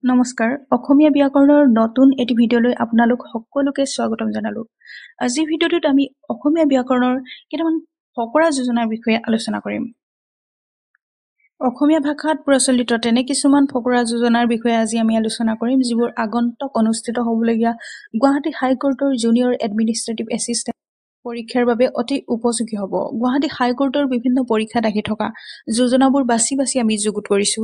নমস্কাৰ অসমীয়া ব্যাকৰণৰ নতুন এটি ভিডিঅলৈ আপোনালোক সকলোকে স্বাগতম জনালো। আজি ভিডিঅ'টোত আমি অসমীয়া ব্যাকৰণৰ কেইটামান ফকৰা যোজনাৰ বিষয়ে আলোচনা কৰিম। অসমীয়া ভাষাত প্ৰচলিত তেনে কিছুমান ফকৰা যোজনাৰ বিষয়ে আজি আমি আলোচনা কৰিম যিবোৰ আগন্তুক অনুষ্ঠিত হ'বলগীয়া গুৱাহাটী হাইকোৰ্টৰ জুনিয়ৰ এডমিনিষ্ট্ৰেটিভ এছিষ্টেণ্ট পৰীক্ষাৰ বাবে অতি উপযোগী হ'ব। গুৱাহাটী হাইকোৰ্টৰ বিভিন্ন পৰীক্ষাত আহি থকা যোজনাবোৰ বাছি আমি যুগুত কৰিছো।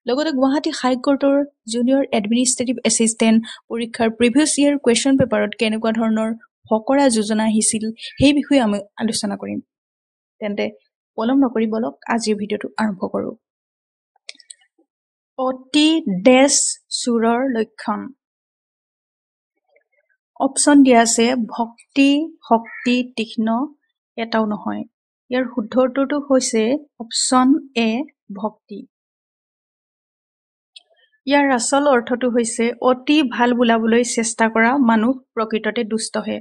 লগতে গুৱাহাটী হাইকোৰ্টৰ জুনিয়ৰ এডমিনিষ্ট্ৰেটিভ এছিষ্টেণ্ট পৰীক্ষাৰ প্ৰিভিয়াছ ইয়াৰ কুৱেশ্যন পেপাৰত কেনেকুৱা ধৰণৰ ফকৰা যোজনা আহিছিল সেই বিষয়ে আমি আলোচনা কৰিম। তেন্তে পলম নকৰি বলক আজিৰ ভিডিঅ'টো আৰম্ভ কৰোঁ। অতি ডেছ চোৰৰ লক্ষণ। অপশ্যন দিয়া আছে ভক্তি শক্তি তীক্ষ্ণ এটাও নহয়। ইয়াৰ শুদ্ধ উত্তৰটো হৈছে অপশ্যন এ ভক্তি। ইয়াৰ আচল অৰ্থটো হৈছে অতি ভাল বোলাবলৈ চেষ্টা কৰা মানুহ প্ৰকৃততে দুষ্টহে।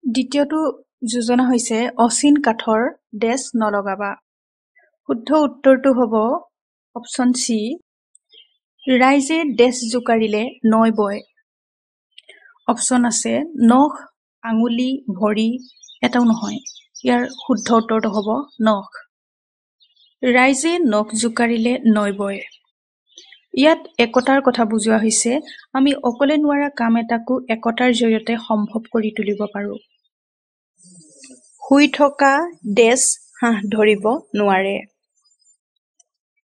দ্বিতীয়টো যোজনা হৈছে অচিন কাঠৰ ডেছ নলগাবা। শুদ্ধ উত্তৰটো হ'ব অপশ্যন চি ৰাইজে ডেছ জোকাৰিলে নৈ বয়। অপশ্যন আছে নখ আঙুলি ভৰি এটাও নহয়। ইয়াৰ শুদ্ধ উত্তৰটো হ'ব নখ। ৰাইজে নখ জোকাৰিলে নৈ বয়। ইয়াত একতাৰ কথা বুজোৱা হৈছে আমি অকলে নোৱাৰা কাম এটাকো একতাৰ জৰিয়তে সম্ভৱ কৰি তুলিব পাৰোঁ। শুই থকা ডেছ হাঁহ ধৰিব নোৱাৰে।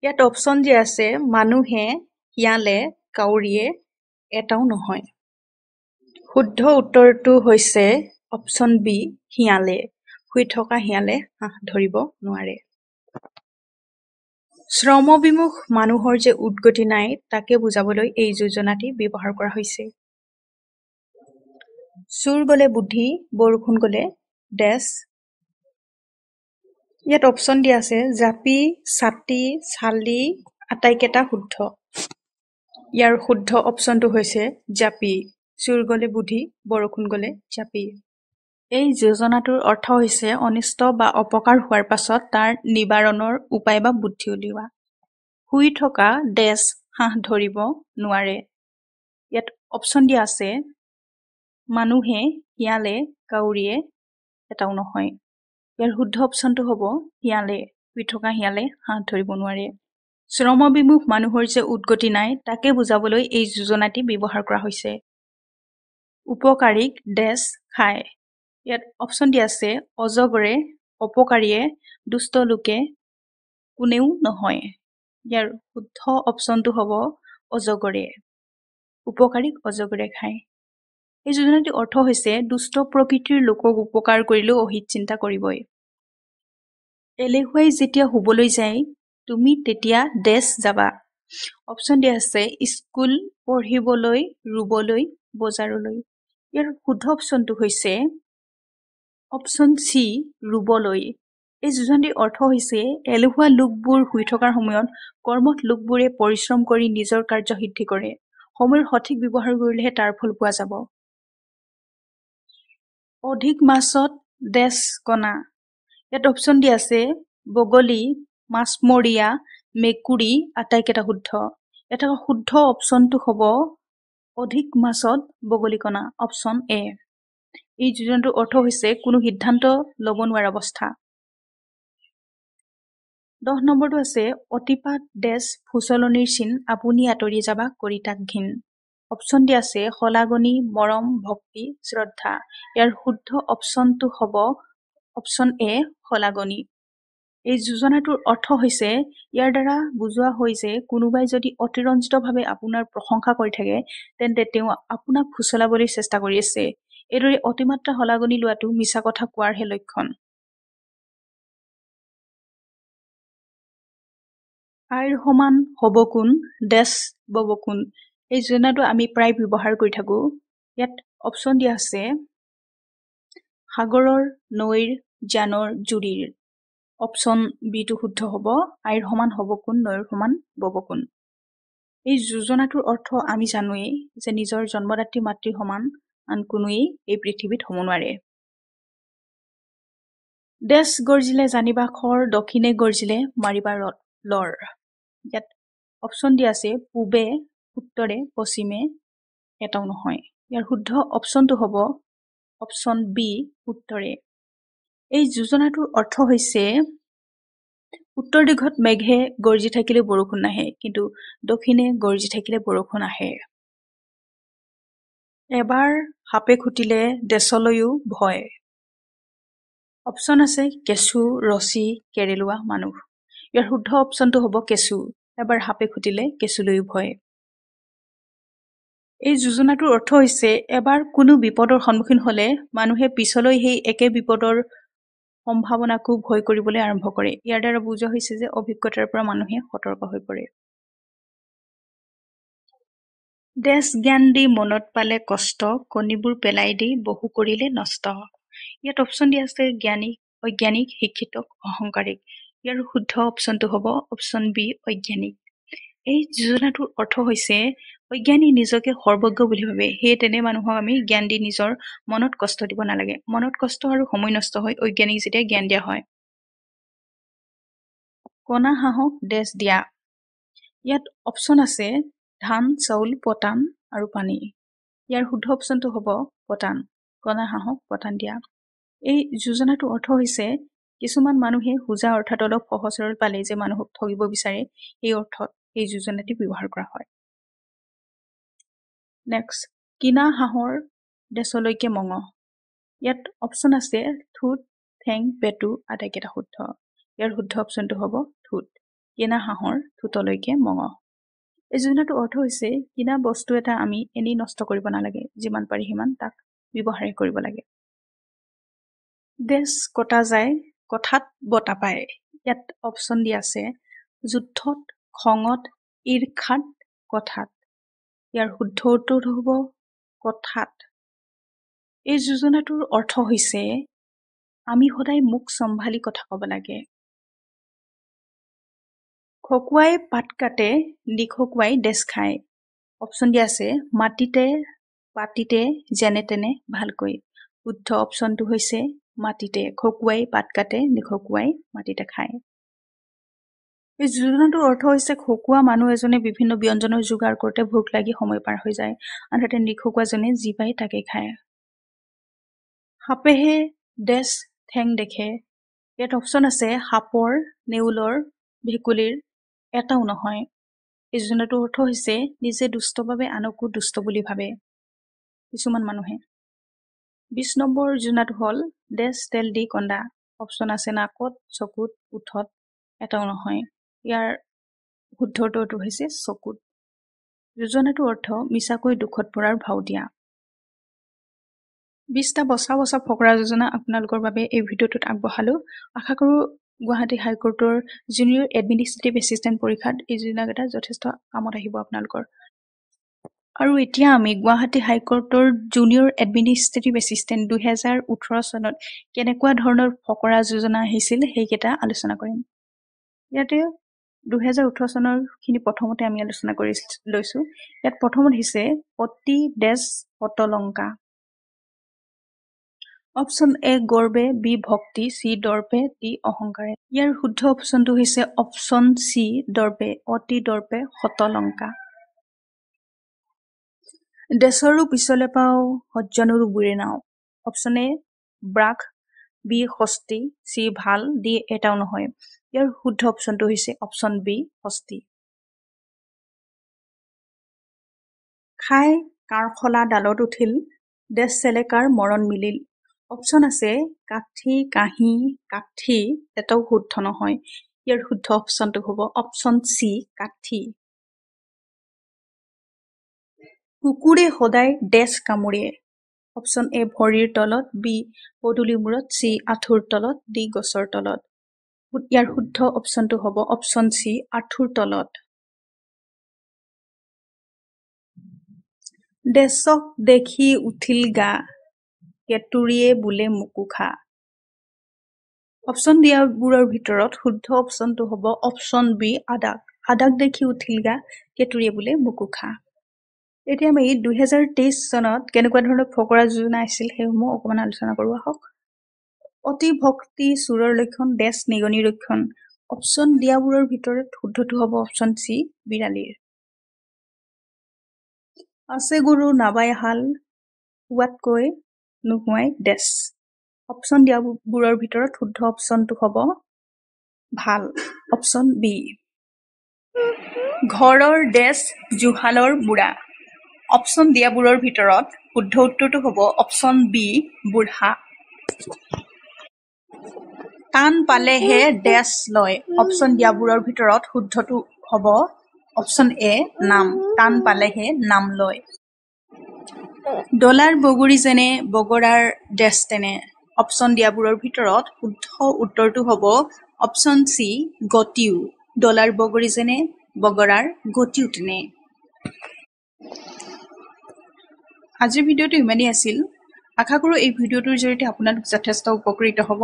ইয়াত অপশ্যন দিয়া আছে মানুহে শিয়ালে কাউৰীয়ে এটাও নহয়। শুদ্ধ উত্তৰটো হৈছে অপশ্যন বি শিয়ালে। শুই থকা শিয়ালে হাঁহ ধৰিব নোৱাৰে। শ্ৰমবিমুখ মানুহৰ যে উদগতি নাই তাকে বুজাবলৈ এই যোজনাটি ব্যৱহাৰ কৰা হৈছে। চোৰ গলে বুদ্ধি বৰষুণ গলে ডেছ। ইয়াত অপশ্যন দিয়া আছে জাপি ছাতি চালি আটাইকেইটা শুদ্ধ। ইয়াৰ শুদ্ধ অপশ্যনটো হৈছে জাপি। চোৰ গলে বুদ্ধি বৰষুণ গলে জাপি। এই যোজনাটোৰ অৰ্থ হৈছে অনিষ্ট বা অপকাৰ হোৱাৰ পাছত তাৰ নিবাৰণৰ উপায় বা বুদ্ধি উলিওৱা। শুই থকা ডেছ হাঁহ ধৰিব নোৱাৰে। ইয়াত অপশ্যন দিয়া আছে মানুহে শিয়ালে কাউৰীয়ে এটাও নহয়। ইয়াৰ শুদ্ধ অপশ্যনটো হ'ব শিয়ালে। শুই থকা শিয়ালে হাঁহ ধৰিব নোৱাৰে। শ্ৰমবিমুখ মানুহৰ যে উদগতি নাই তাকে বুজাবলৈ এই যোজনাটি ব্যৱহাৰ কৰা হৈছে। উপকাৰীক ডেছ খায়। ইয়াত অপশ্যন দিয়া আছে অজগৰে অপকাৰীয়ে দুষ্ট লোকে কোনেও নহয়। ইয়াৰ শুদ্ধ অপশ্যনটো হ'ব অজগৰে। উপকাৰীক অজগৰে খায়। এই যোজনাটিৰ অৰ্থ হৈছে দুষ্ট প্ৰকৃতিৰ লোকক উপকাৰ কৰিলেও অহিত চিন্তা কৰিবই। এলেহুৱাই যেতিয়া শুবলৈ যায় তুমি তেতিয়া ডেছ যাবা। অপশ্যন দিয়া আছে স্কুল পঢ়িবলৈ ৰুবলৈ বজাৰলৈ। ইয়াৰ শুদ্ধ অপশ্যনটো হৈছে অপশ্যন চি ৰুবলৈ। এই যোজনাটিৰ অৰ্থ হৈছে এলেহুৱা লোকবোৰ শুই থকাৰ সময়ত কৰ্মঠ লোকবোৰে পৰিশ্ৰম কৰি নিজৰ কাৰ্য সিদ্ধি কৰে। সময়ৰ সঠিক ব্যৱহাৰ কৰিলেহে তাৰ ফল পোৱা যাব। অধিক মাছত ডেছ কণা। ইয়াত অপশ্যন দিয়া আছে বগলী মাছমৰীয়া মেকুৰী আটাইকেইটা শুদ্ধ। এটা শুদ্ধ অপশ্যনটো হ'ব অধিক মাছত বগলীকণা অপশ্যন এ। এই যোজনাটোৰ অৰ্থ হৈছে কোনো সিদ্ধান্ত ল'ব নোৱাৰা অৱস্থা। 10 নম্বৰটো আছে অতিপাত ডেছ ফুচলনিৰ চিন আপুনি আঁতৰি যাবা কৰি তাক ঘিন। অপশ্যন দিয়া আছে শলাগনি মৰম ভক্তি শ্ৰদ্ধা। ইয়াৰ শুদ্ধ অপশ্যনটো হ'ব অপশ্যন এ শলাগনি। এই যোজনাটোৰ অৰ্থ হৈছে ইয়াৰ দ্বাৰা বুজোৱা হয় যে কোনোবাই যদি অতিৰঞ্জিতভাৱে আপোনাৰ প্ৰশংসা কৰি থাকে তেন্তে তেওঁ আপোনাক ফুচলাবলৈ চেষ্টা কৰি আছে। এইদৰে অতিমাত্ৰা শলাগনি লোৱাটো মিছা কথা কোৱাৰহে লক্ষণ। আইৰ সমান হ'ব কোন ডেছ বব কোন। এই যোজনাটো আমি প্ৰায় ব্যৱহাৰ কৰি থাকো। ইয়াত অপশ্যন দিয়া আছে সাগৰৰ নৈৰ জানৰ জুৰিৰ। অপশ্যন বিটো শুদ্ধ হ'ব আইৰ সমান হ'ব কোন নৈৰ সমান বব কোন। এই যোজনাটোৰ অৰ্থ আমি জানোৱেই যে নিজৰ জন্মদাত্ৰী মাতৃৰ সমান আন কোনোৱেই এই পৃথিৱীত হ'ব নোৱাৰে। ডেছ গৰ্জিলে জানিবা খৰ দক্ষিণে গৰ্জিলে মাৰিবা লৰ। ইয়াত অপশ্যন দিয়া আছে পূবে, উত্তৰে, পশ্চিমে, এটাও নহয়। ইয়াৰ শুদ্ধ অপশ্যনটো হ'ব অপশ্যন বি, উত্তৰে। এই যোজনাটোৰ অৰ্থ হৈছে উত্তৰ দিশত মেঘে গৰ্জি থাকিলে বৰষুণ নাহে, কিন্তু দক্ষিণে গৰ্জি থাকিলে বৰষুণ আহে। এবাৰ সাপে খুটিলে দেশলৈও ভয়। অপশ্যন আছে কেঁচু, ৰছী, কেৰেলোৱা, মানুহ। ইয়াৰ শুদ্ধ অপশ্যনটো হ'ব কেঁচু। এবাৰ সাপে খুটিলে কেঁচুলৈও ভয়। এই যোজনাটোৰ অৰ্থ হৈছে এবাৰ কোনো বিপদৰ সন্মুখীন হ'লে মানুহে পিছলৈ সেই একে বিপদৰ সম্ভাৱনাকো ভয় কৰিবলৈ আৰম্ভ কৰে। ইয়াৰ দ্বাৰা বুজোৱা হৈছে যে অভিজ্ঞতাৰ পৰা মানুহে সতৰ্ক হৈ পৰে। দেশ জ্ঞান দি মনত পালে কষ্ট, কণীবোৰ পেলাই দি বহু কৰিলে নষ্ট। ইয়াত অপশ্যন দিয়া আছে জ্ঞানী, অজ্ঞানিক, শিক্ষিত, অহংকাৰিক। ইয়াৰ শুদ্ধ অপশ্যনটো হ'ব অপশ্যন বি, অজ্ঞানিক। এই যোজনাটোৰ অৰ্থ হৈছে অজ্ঞানী নিজকে সৰ্বজ্ঞ বুলি ভাবে, সেয়ে তেনে মানুহক আমি জ্ঞান দি নিজৰ মনত কষ্ট দিব নালাগে। মনত কষ্ট আৰু সময় নষ্ট হয় অজ্ঞানিক যেতিয়া জ্ঞান দিয়া হয়। কণা হাঁহক দেশ দিয়া। ইয়াত অপশ্যন আছে ধান, চাউল, পতান আৰু পানী। ইয়াৰ শুদ্ধ অপশ্যনটো হ'ব পতান। কণা হাঁহক পতান দিয়া। এই যোজনাটোৰ অৰ্থ হৈছে কিছুমান মানুহে সোজা অৰ্থাৎ অলপ সহজ সৰল পালে যে মানুহক ঠগিব বিচাৰে, এই অৰ্থত এই যোজনাটি ব্যৱহাৰ কৰা হয়। নেক্সট, কিনা হাঁহৰ দেশলৈকে মঙহ। ইয়াত অপশ্যন আছে ঠোঁট, ঠেং, পেটু আটাইকেইটা শুদ্ধ। ইয়াৰ শুদ্ধ অপশ্যনটো হ'ব ঠোঁট। কিনা হাঁহৰ ঠোঁটলৈকে মঙহ। এই যোজনাটোৰ অৰ্থ হৈছে কিনা বস্তু এটা আমি এনেই নষ্ট কৰিব নালাগে, যিমান পাৰি সিমান তাক ব্যৱহাৰ কৰিব লাগে। দেশ কটা যায়, কথাত বঁটা পায়। ইয়াত অপশ্যন দিয়া আছে যুদ্ধত, খঙত, ঈৰ্ষাত, কথাত। ইয়াৰ শুদ্ধ উত্তৰটো হ'ব কথাত। এই যোজনাটোৰ অৰ্থ হৈছে আমি সদায় মুখ চম্ভালি কথা ক'ব লাগে। খকুৱাই পাত কাটে, নিখকুৱাই দেশ খায়। অপশ্যন দিয়া আছে মাটিতে, পাতিতে, যেনে তেনে ভালকৈ। শুদ্ধ অপশ্যনটো হৈছে মাটিতে। খকুৱাই পাত কাটে, নিখকুৱাই মাটিতে খায়। এই যোজনাটোৰ অৰ্থ হৈছে খকুৱা মানুহ এজনে বিভিন্ন ব্যঞ্জনৰ যোগাৰ কৰোঁতে ভোক লাগি সময় পাৰ হৈ যায়, আনহাতে নিখকুৱাজনে যি পায় তাকে খায়। সাপেহে দেশ ঠেং দেখে। ইয়াত অপশ্যন আছে সাপৰ, নেউলৰ, ভেকুলীৰ, এটাও নহয়। এই যোজনাটোৰ অৰ্থ হৈছে নিজে দুষ্ট বাবে আনকো দুষ্ট বুলি ভাবে কিছুমান মানুহে। 20 নম্বৰ যোজনাটো হ'ল দেশ তেল দি কন্দা। অপশ্যন আছে নাকত, চকুত, ওঠত, এটাও নহয়। ইয়াৰ শুদ্ধ উত্তৰটো হৈছে চকুত। যোজনাটোৰ অৰ্থ মিছাকৈ দুখত পৰাৰ ভাও দিয়া। 20টা বচা বচা ফকৰা যোজনা আপোনালোকৰ বাবে এই ভিডিঅ'টোত আগবঢ়ালো। আশা কৰোঁ গুৱাহাটী হাইকোৰ্টৰ জুনিয়ৰ এডমিনিষ্ট্ৰেটিভ এছিষ্টেণ্ট পৰীক্ষাত এই যোজনাকেইটা যথেষ্ট কামত আহিব আপোনালোকৰ। আৰু এতিয়া আমি গুৱাহাটী হাইকোৰ্টৰ জুনিয়ৰ এডমিনিষ্ট্ৰেটিভ এছিষ্টেণ্ট 2018 চনত কেনেকুৱা ধৰণৰ ফকৰা যোজনা আহিছিল সেইকেইটা আলোচনা কৰিম। ইয়াতে 2018 চনৰ খিনি প্ৰথমতে আমি আলোচনা কৰি লৈছো। ইয়াত প্ৰথমত হৈছে অতি দেশ অতলংকা। অপশ্যন এ গৰ্বে, বি ভক্তি, চি দৰ্পে, ডি অহংকাৰে। ইয়াৰ শুদ্ধ অপশ্যনটো হৈছে অপশ্যন চি দৰ্পে। অতি দৰ্পে হতলংকা। দেশৰো পিছলে পাওঁ, সজ্জনৰো বুৰে নাও। Option A ব্ৰাক, B Hasti, C ভাল, ডি এটাও নহয়। ইয়াৰ শুদ্ধ অপশ্যনটো হৈছে অপশ্যন বি হস্তি। খাই কাঁড়খলা ডালত উঠিল, দেশ চেলেকাৰ মৰণ মিলিল। অপশ্যন আছে কাঠি, কাঁহি, কাঠি, এটাও শুদ্ধ নহয়। ইয়াৰ শুদ্ধ অপশ্যনটো হ'ব অপশ্যন চি কাঠি। কুকুৰে সদায় দেশ কামুৰে। অপশ্যন এ ভৰিৰ তলত, বি পদূলি মূৰত, চি আঁঠুৰ তলত, ডি গছৰ তলত। ইয়াৰ শুদ্ধ অপশ্যনটো হ'ব অপশ্যন চি আঁঠুৰ তলত। দেশক দেখি উঠিল গা, কেতুৰিয়ে বোলে মোকো খা। অপশ্যন দিয়াবোৰৰ ভিতৰত শুদ্ধ অপশ্যনটো হ'ব অপশ্যন বি আদাক। আদাক দেখি উঠিল গা, কেতুৰিয়ে বোলে মোকো খা। এতিয়া আমি 2023 চনত কেনেকুৱা ধৰণৰ ফকৰা যোজনা আছিল সেইসমূহ অকণমান আলোচনা কৰোঁ আহক। অতি ভক্তি চোৰৰ লক্ষণ, দেশ নিগনি ৰক্ষণ। অপশ্যন দিয়াবোৰৰ ভিতৰত শুদ্ধটো হ'ব অপশ্যন চি বিড়ালীৰ। আছে গৰু নাবাই হাল হোৱাতকৈ নোহোৱাই ডেছ। অপশ্যন দিয়াবোৰৰ ভিতৰত শুদ্ধ অপশ্যনটো হ'ব ভাল অপশ্যন বি। ঘৰৰ ডেছ জুহালৰ বুঢ়া। অপশ্যন দিয়াবোৰৰ ভিতৰত শুদ্ধ উত্তৰটো হ'ব অপশ্যন বি বুঢ়া। টান পালেহে ডেছ লয়। অপশ্যন দিয়াবোৰৰ ভিতৰত শুদ্ধটো হ'ব অপশ্যন এ নাম। টান পালেহে নাম লয়। ডলাৰ বগৰী যেনে বগৰাৰ ডেছ তেনে। অপশ্যন দিয়াবোৰৰ ভিতৰত শুদ্ধ উত্তৰটো হ'ব অপশ্যন চি গতিও। ডলাৰ বগৰী যেনে বগৰাৰ গতিও তেনে। আজিৰ ভিডিঅ'টো ইমানেই আছিল। আশা কৰোঁ এই ভিডিঅ'টোৰ জৰিয়তে আপোনালোক যথেষ্ট উপকৃত হ'ব।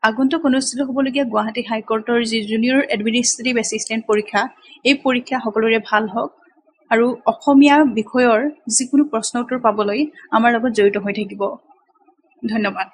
আগন্তুক অনুষ্ঠিত হ'বলগীয়া গুৱাহাটী হাইকোৰ্টৰ যি জুনিয়ৰ এডমিনিষ্ট্ৰেটিভ এছিষ্টেণ্ট পৰীক্ষা, এই পৰীক্ষা সকলোৰে ভাল হওক আৰু অসমীয়া বিষয়ৰ যিকোনো প্ৰশ্ন উত্তৰ পাবলৈ আমাৰ লগত জড়িত হৈ থাকিব। ধন্যবাদ।